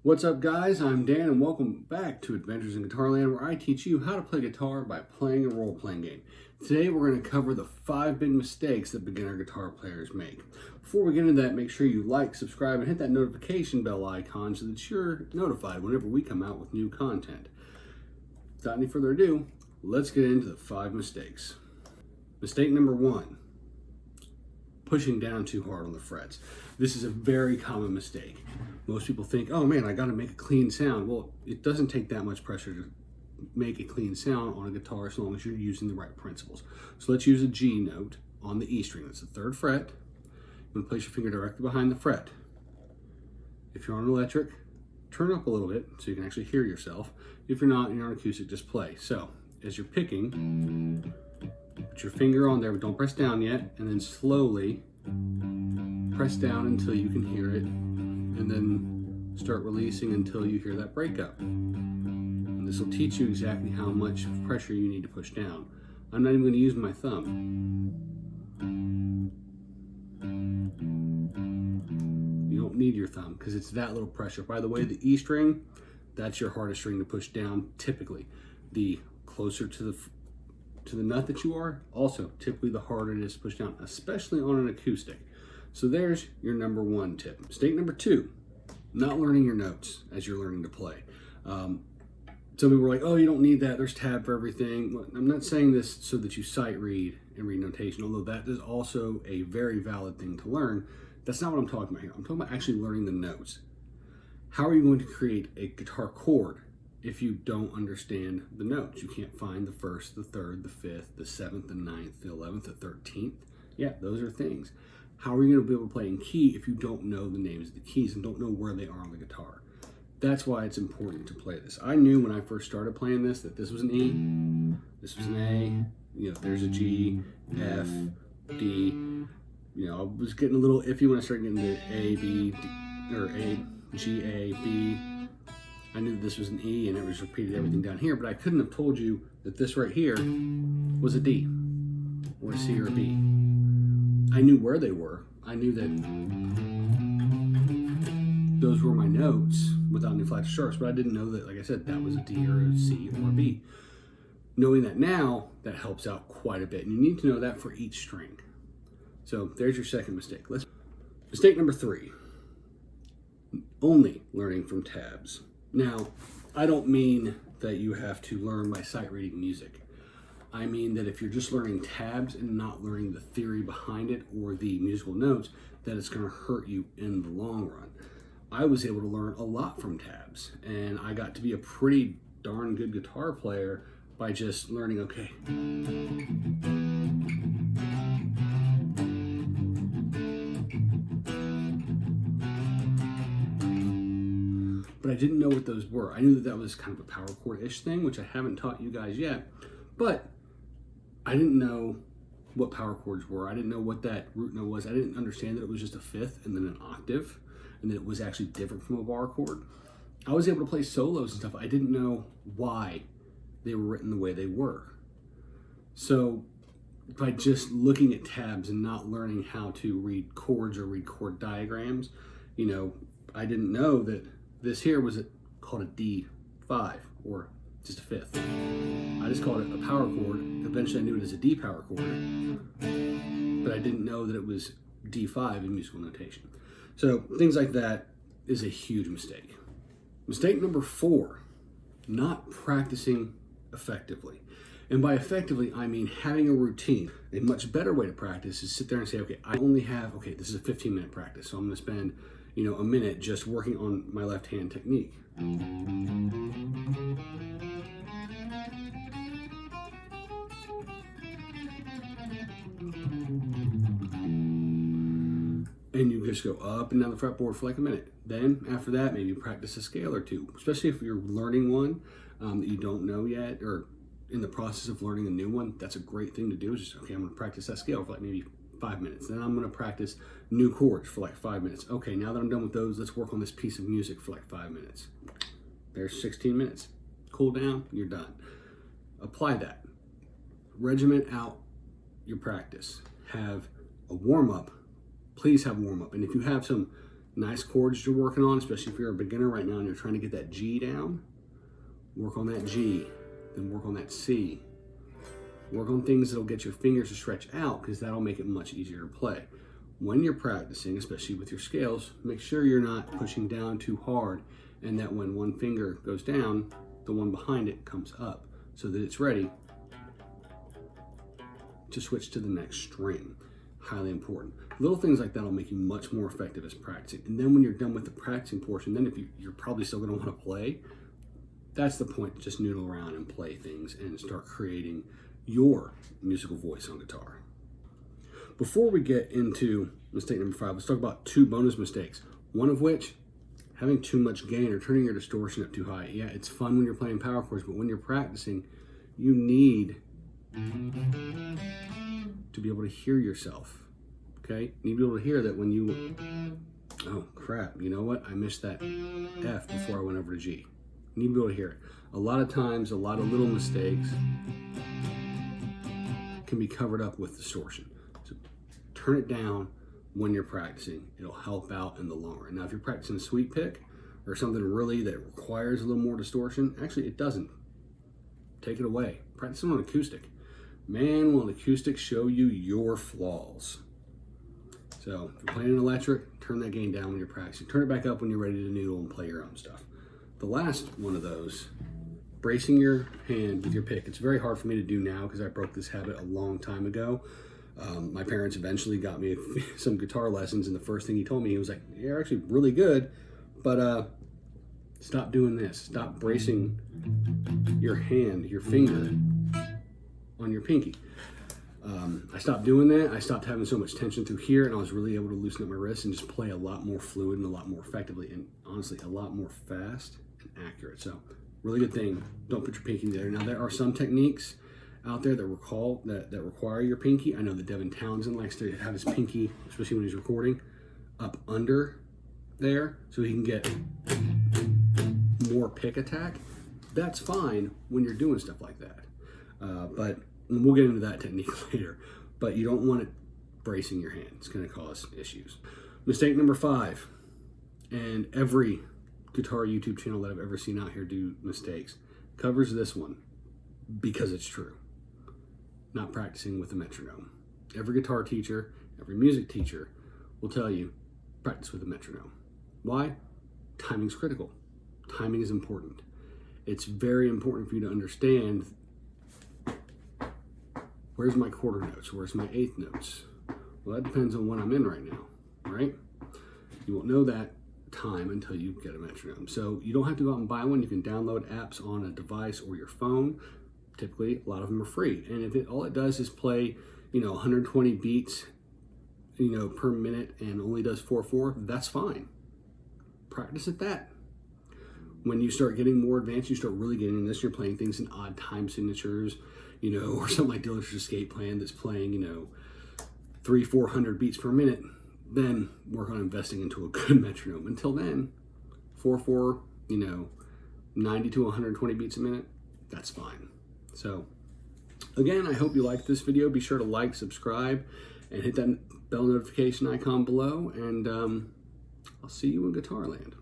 What's up, guys? I'm Dan and welcome back to Adventures in Guitarland, where I teach you how to play guitar by playing a role-playing game. Today we're going to cover the 5 big mistakes that beginner guitar players make. Before we get into that, make sure you like, subscribe, and hit that notification bell icon so that you're notified whenever we come out with new content. Without any further ado, let's get into the 5 mistakes. Mistake number 1, pushing down too hard on the frets. This is a very common mistake. Most people think, oh man, I gotta make a clean sound. Well, it doesn't take that much pressure to make a clean sound on a guitar as long as you're using the right principles. So let's use a G note on the E string. That's the 3rd fret. You want to place your finger directly behind the fret. If you're on electric, turn up a little bit so you can actually hear yourself. If you're not and you're on acoustic, just play. So as you're picking, put your finger on there, but don't press down yet, and then slowly press down until you can hear it, and then start releasing until you hear that breakup. And this will teach you exactly how much pressure you need to push down. I'm not even going to use my thumb. You don't need your thumb because it's that little pressure. By the way, the E string, that's your hardest string to push down typically. The closer to the nut that you are, also typically the harder it is to push down, especially on an acoustic. So there's your number 1 tip. Mistake number 2, not learning your notes as you're learning to play. Some people are like, oh, you don't need that, there's tab for everything. Well, I'm not saying this so that you sight read and read notation, although that is also a very valid thing to learn. That's not what I'm talking about here. I'm talking about actually learning the notes. How are you going to create a guitar chord if you don't understand the notes? You can't find the 1st, the 3rd, the 5th, the 7th, the 9th, the 11th, the 13th. Yeah, those are things. How are you going to be able to play in key if you don't know the names of the keys and don't know where they are on the guitar? That's why it's important to play this. I knew when I first started playing this that this was an E, this was an A, there's a G, F, D. I was getting a little iffy when I started getting the A, B, D, or A, G, A, B. I knew this was an E and it was repeated everything down here, but I couldn't have told you that this right here was a D or a C or a B. I knew where they were. I knew that those were my notes without any flat sharps, but I didn't know that, like I said, that was a D or a C or a B. Knowing that now, that helps out quite a bit, and you need to know that for each string. So there's your second mistake. Mistake number 3, only learning from tabs. Now, I don't mean that you have to learn by sight reading music. I mean that if you're just learning tabs and not learning the theory behind it or the musical notes, that it's going to hurt you in the long run. I was able to learn a lot from tabs, and I got to be a pretty darn good guitar player by just learning, okay, but I didn't know what those were. I knew that was kind of a power chord-ish thing, which I haven't taught you guys yet, but I didn't know what power chords were. I didn't know what that root note was. I didn't understand that it was just a 5th and then an octave, and that it was actually different from a bar chord. I was able to play solos and stuff. I didn't know why they were written the way they were. So by just looking at tabs and not learning how to read chords or read chord diagrams, I didn't know that this here was called a D5 or just a 5th. I just called it a power chord. Eventually I knew it as a D power chord, but I didn't know that it was D5 in musical notation. So things like that is a huge mistake. Mistake number 4, not practicing effectively. And by effectively, I mean having a routine. A much better way to practice is sit there and say, okay, this is a 15-minute practice, so I'm gonna spend, a minute just working on my left hand technique. And you just go up and down the fretboard for like a minute. Then after that, maybe practice a scale or 2, especially if you're learning one that you don't know yet, or in the process of learning a new one. That's a great thing to do, is just, okay, I'm gonna practice that scale for like maybe 5 minutes. Then I'm gonna practice new chords for like 5 minutes. Okay, now that I'm done with those, let's work on this piece of music for like 5 minutes. There's 16 minutes. Cool down, you're done. Apply that. Regiment out your practice. Have a warm-up. Please have warm-up. And if you have some nice chords you're working on, especially if you're a beginner right now and you're trying to get that G down, work on that G, then work on that C. Work on things that'll get your fingers to stretch out, because that'll make it much easier to play. When you're practicing, especially with your scales, make sure you're not pushing down too hard, and that when one finger goes down, the one behind it comes up, so that it's ready to switch to the next string. Highly important. Little things like that will make you much more effective as practicing. And then when you're done with the practicing portion, then if you're probably still going to want to play, that's the point. Just noodle around and play things and start creating your musical voice on guitar. Before we get into mistake number 5, let's talk about 2 bonus mistakes. One of which, having too much gain or turning your distortion up too high. Yeah, it's fun when you're playing power chords, but when you're practicing, you need to be able to hear yourself. Okay? You need to be able to hear that when you, oh crap, you know what? I missed that F before I went over to G. You need to be able to hear it. A lot of times, a lot of little mistakes can be covered up with distortion. So turn it down when you're practicing. It'll help out in the long run. Now, if you're practicing a sweep pick or something really that requires a little more distortion, actually it doesn't. Take it away. Practice on acoustic. Man, will an acoustic show you your flaws. So if you're playing an electric, turn that gain down when you're practicing. Turn it back up when you're ready to noodle and play your own stuff. The last one of those, bracing your hand with your pick. It's very hard for me to do now because I broke this habit a long time ago. My parents eventually got me some guitar lessons, and the first thing he told me, he was like, "You're actually really good, but stop doing this. Stop bracing your hand, your finger on your pinky." I stopped doing that. I stopped having so much tension through here, and I was really able to loosen up my wrist and just play a lot more fluid and a lot more effectively, and honestly, a lot more fast and accurate. So, really good thing. Don't put your pinky there. Now, there are some techniques out there that require your pinky. I know that Devin Townsend likes to have his pinky, especially when he's recording, up under there so he can get more pick attack. That's fine when you're doing stuff like that. But we'll get into that technique later. But you don't want it bracing your hand. It's going to cause issues. Mistake number 5, and every guitar YouTube channel that I've ever seen out here do mistakes covers this one because it's true. Not practicing with a metronome. Every guitar teacher, every music teacher will tell you, practice with a metronome. Why? Timing's critical. Timing is important. It's very important for you to understand, where's my quarter notes? Where's my eighth notes? Well, that depends on what I'm in right now, right? You won't know that time until you get a metronome. So you don't have to go out and buy one. You can download apps on a device or your phone. Typically, a lot of them are free. And if all it does is play, 120 beats, per minute and only does 4/4, that's fine. Practice at that. When you start getting more advanced, you start really getting in this, you're playing things in odd time signatures, or something like Diller's Escape Plan that's playing, 300-400 beats per minute, then work on investing into a good metronome. Until then, 4/4, 90 to 120 beats a minute, that's fine. So, again, I hope you liked this video. Be sure to like, subscribe, and hit that bell notification icon below, and I'll see you in Guitarland.